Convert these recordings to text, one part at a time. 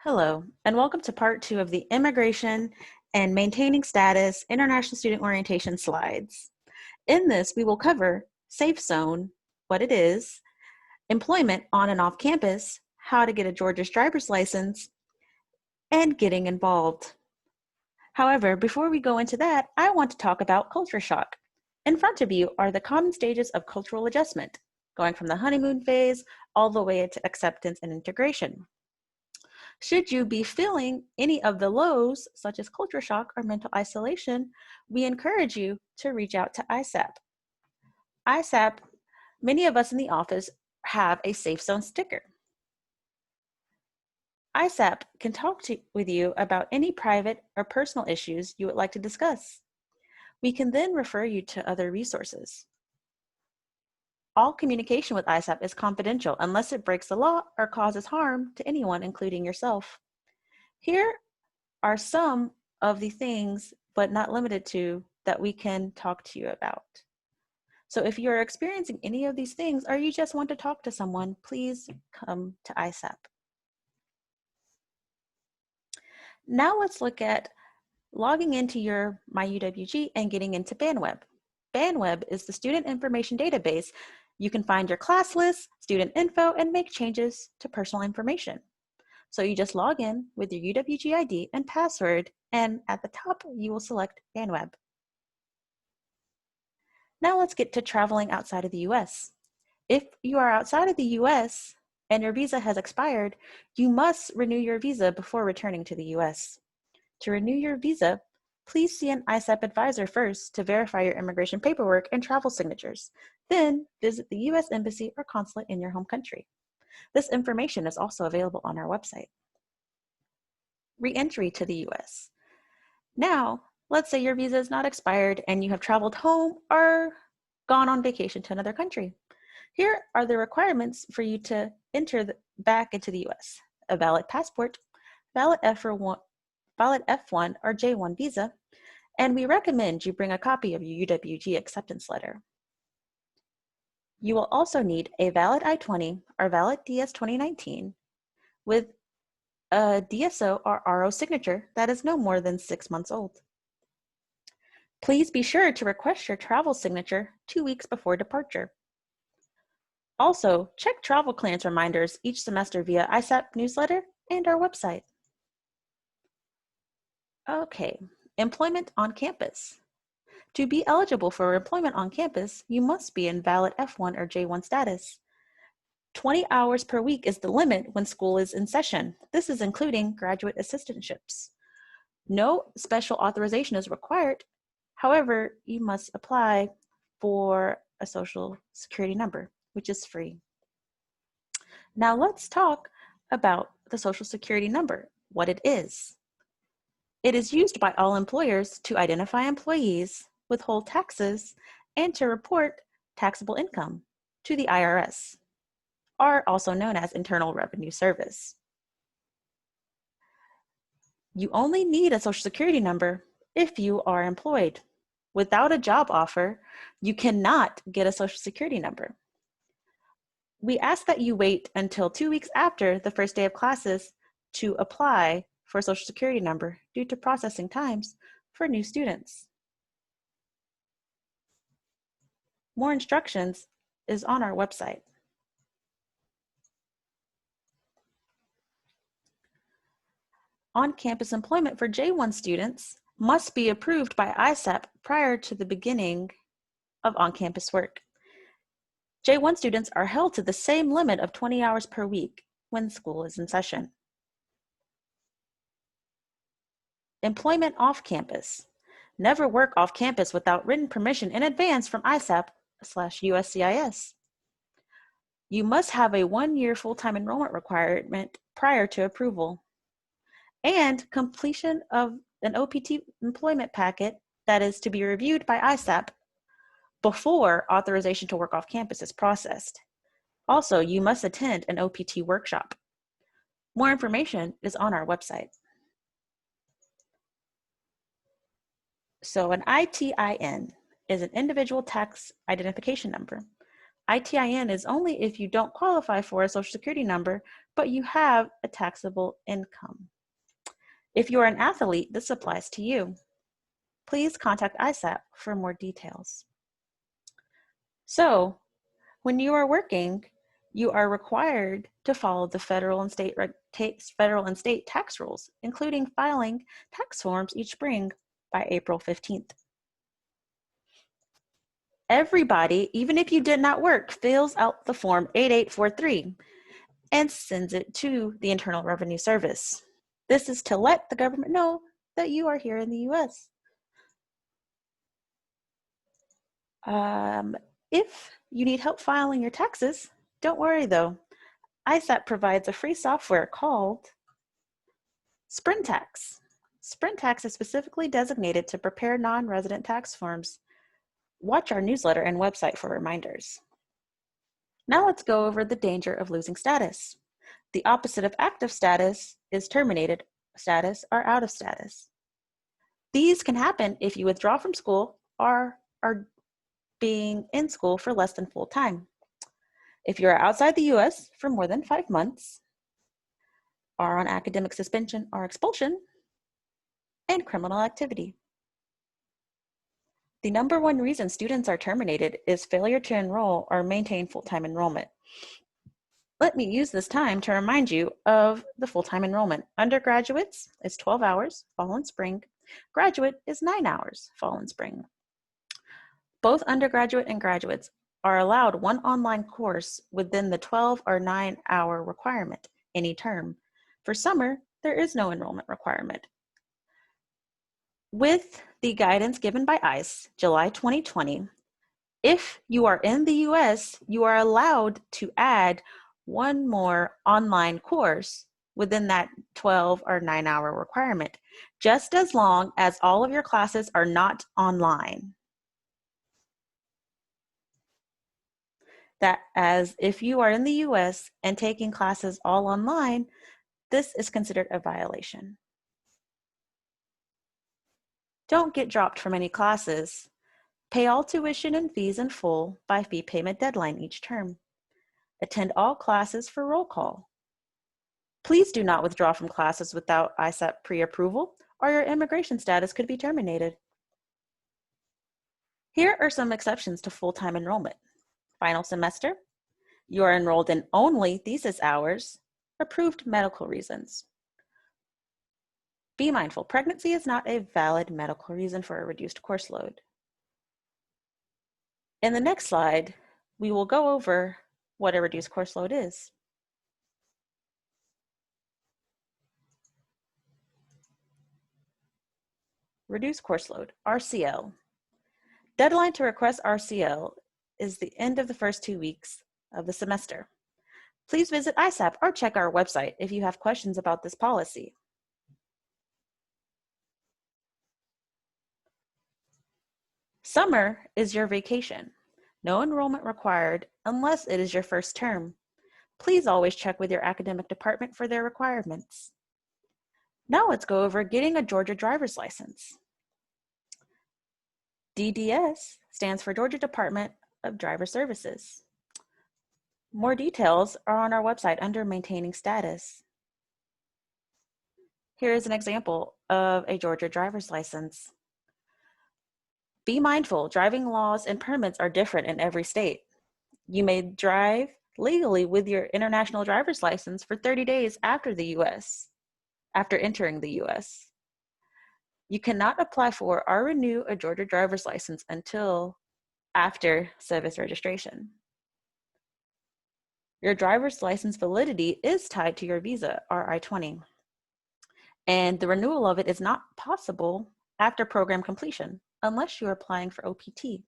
Hello, and welcome to part 2 of the Immigration and Maintaining Status International Student Orientation slides. In this, we will cover Safe Zone, what it is, employment on and off campus, how to get a Georgia's driver's license, and getting involved. However, before we go into that, I want to talk about culture shock. In front of you are the common stages of cultural adjustment, going from the honeymoon phase all the way into acceptance and integration. Should you be feeling any of the lows, such as culture shock or mental isolation, we encourage you to reach out to ISAP. ISAP, many of us in the office have a Safe Zone sticker. ISAP can talk with you about any private or personal issues you would like to discuss. We can then refer you to other resources. All communication with ISAP is confidential unless it breaks the law or causes harm to anyone, including yourself. Here are some of the things, but not limited to, that we can talk to you about. So if you're experiencing any of these things, or you just want to talk to someone, please come to ISAP. Now let's look at logging into your MyUWG and getting into BandWeb. BandWeb is the student information database. You can find your class list, student info, and make changes to personal information. So you just log in with your UWG ID and password, and at the top, you will select BandWeb. Now let's get to traveling outside of the US. If you are outside of the US and your visa has expired, you must renew your visa before returning to the US. To renew your visa, please see an ISAP advisor first to verify your immigration paperwork and travel signatures. Then visit the US Embassy or consulate in your home country. This information is also available on our website. Re-entry to the US. Now, let's say your visa is not expired and you have traveled home or gone on vacation to another country. Here are the requirements for you to enter back into the US. A valid passport, valid F1 or J1 visa, and we recommend you bring a copy of your UWG acceptance letter. You will also need a valid I-20 or valid DS 2019 with a DSO or RO signature that is no more than 6 months old. Please be sure to request your travel signature 2 weeks before departure. Also, check travel clearance reminders each semester via ISAP newsletter and our website. Okay, employment on campus. To be eligible for employment on campus, you must be in valid F1 or J1 status. 20 hours per week is the limit when school is in session. This is including graduate assistantships. No special authorization is required. However, you must apply for a social security number, which is free. Now let's talk about the social security number, what it is. It is used by all employers to identify employees, withhold taxes, and to report taxable income to the IRS, or also known as Internal Revenue Service. You only need a social security number if you are employed. Without a job offer, you cannot get a social security number. We ask that you wait until 2 weeks after the first day of classes to apply for a social security number due to processing times for new students. More instructions is on our website. On-campus employment for J1 students must be approved by ISAP prior to the beginning of on-campus work. J1 students are held to the same limit of 20 hours per week when school is in session. Employment off campus. Never work off campus without written permission in advance from ISAP/USCIS. You must have a 1-year full-time enrollment requirement prior to approval, and completion of an OPT employment packet that is to be reviewed by ISAP before authorization to work off campus is processed. Also, you must attend an OPT workshop. More information is on our website. So an ITIN is an individual tax identification number. ITIN is only if you don't qualify for a Social Security number, but you have a taxable income. If you are an athlete, this applies to you. Please contact ISAP for more details. So, when you are working, you are required to follow the federal and state tax rules, including filing tax forms each spring by April 15th. Everybody, even if you did not work, fills out the form 8843 and sends it to the Internal Revenue Service. This is to let the government know that you are here in the US. If you need help filing your taxes, don't worry though. ISAP provides a free software called SprintTax. SprintTax is specifically designated to prepare non-resident tax forms. Watch our newsletter and website for reminders. Now let's go over the danger of losing status. The opposite of active status is terminated status or out of status. These can happen if you withdraw from school or are being in school for less than full time. If you are outside the US for more than 5 months, are on academic suspension or expulsion, and criminal activity. The number one reason students are terminated is failure to enroll or maintain full-time enrollment. Let me use this time to remind you of the full-time enrollment. Undergraduates is 12 hours, fall and spring. Graduate is 9 hours, fall and spring. Both undergraduate and graduates are allowed one online course within the 12 or 9-hour requirement any term. For summer, there is no enrollment requirement. With the guidance given by ICE, July 2020, if you are in the US, you are allowed to add one more online course within that 12 or 9-hour requirement, just as long as all of your classes are not online. That as if you are in the US and taking classes all online, this is considered a violation. Don't get dropped from any classes. Pay all tuition and fees in full by fee payment deadline each term. Attend all classes for roll call. Please do not withdraw from classes without ISAP pre-approval, or your immigration status could be terminated. Here are some exceptions to full-time enrollment. Final semester, you are enrolled in only thesis hours, approved medical reasons. Be mindful, pregnancy is not a valid medical reason for a reduced course load. In the next slide, we will go over what a reduced course load is. Reduced course load, RCL. Deadline to request RCL is the end of the first 2 weeks of the semester. Please visit ISAP or check our website if you have questions about this policy. Summer is your vacation. No enrollment required unless it is your first term. Please always check with your academic department for their requirements. Now let's go over getting a Georgia driver's license. DDS stands for Georgia Department of Driver Services. More details are on our website under Maintaining Status. Here is an example of a Georgia driver's license. Be mindful, driving laws and permits are different in every state. You may drive legally with your international driver's license for 30 days after entering the US. You cannot apply for or renew a Georgia driver's license until after service registration. Your driver's license validity is tied to your visa or I-20, and the renewal of it is not possible after program completion unless you are applying for OPT.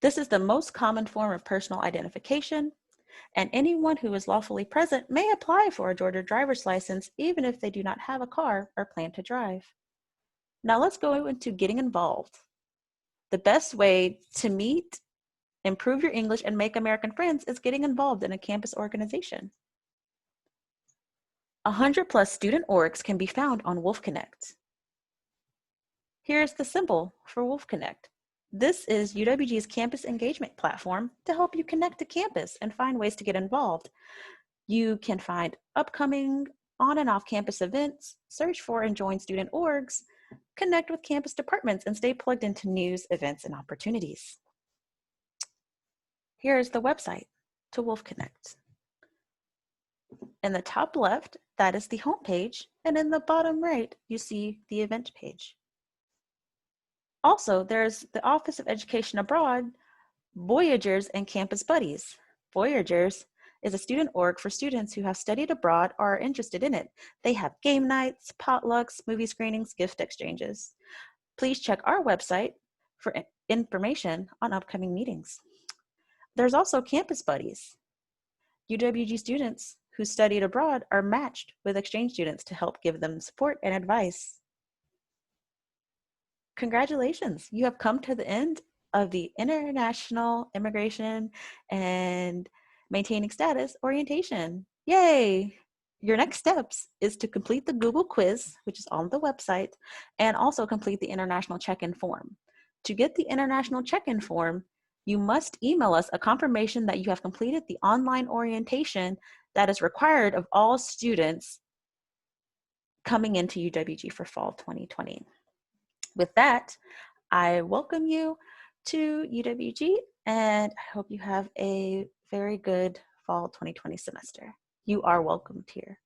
This is the most common form of personal identification, and anyone who is lawfully present may apply for a Georgia driver's license even if they do not have a car or plan to drive. Now let's go into getting involved. The best way to meet, improve your English, and make American friends is getting involved in a campus organization. 100+ student orgs can be found on WolfConnect. Here's the symbol for WolfConnect. This is UWG's campus engagement platform to help you connect to campus and find ways to get involved. You can find upcoming on and off campus events, search for and join student orgs, connect with campus departments, and stay plugged into news, events, and opportunities. Here's the website to WolfConnect. In the top left, that is the home page, and in the bottom right, you see the event page. Also, there's the Office of Education Abroad, Voyageurs, and Campus Buddies. Voyageurs is a student org for students who have studied abroad or are interested in it. They have game nights, potlucks, movie screenings, gift exchanges. Please check our website for information on upcoming meetings. There's also Campus Buddies. UWG students who studied abroad are matched with exchange students to help give them support and advice. Congratulations, you have come to the end of the International Immigration and Maintaining Status orientation. Yay! Your next steps is to complete the Google quiz, which is on the website, and also complete the international check-in form. To get the international check-in form, you must email us a confirmation that you have completed the online orientation that is required of all students coming into UWG for fall 2020. With that, I welcome you to UWG, and I hope you have a very good fall 2020 semester. You are welcomed here.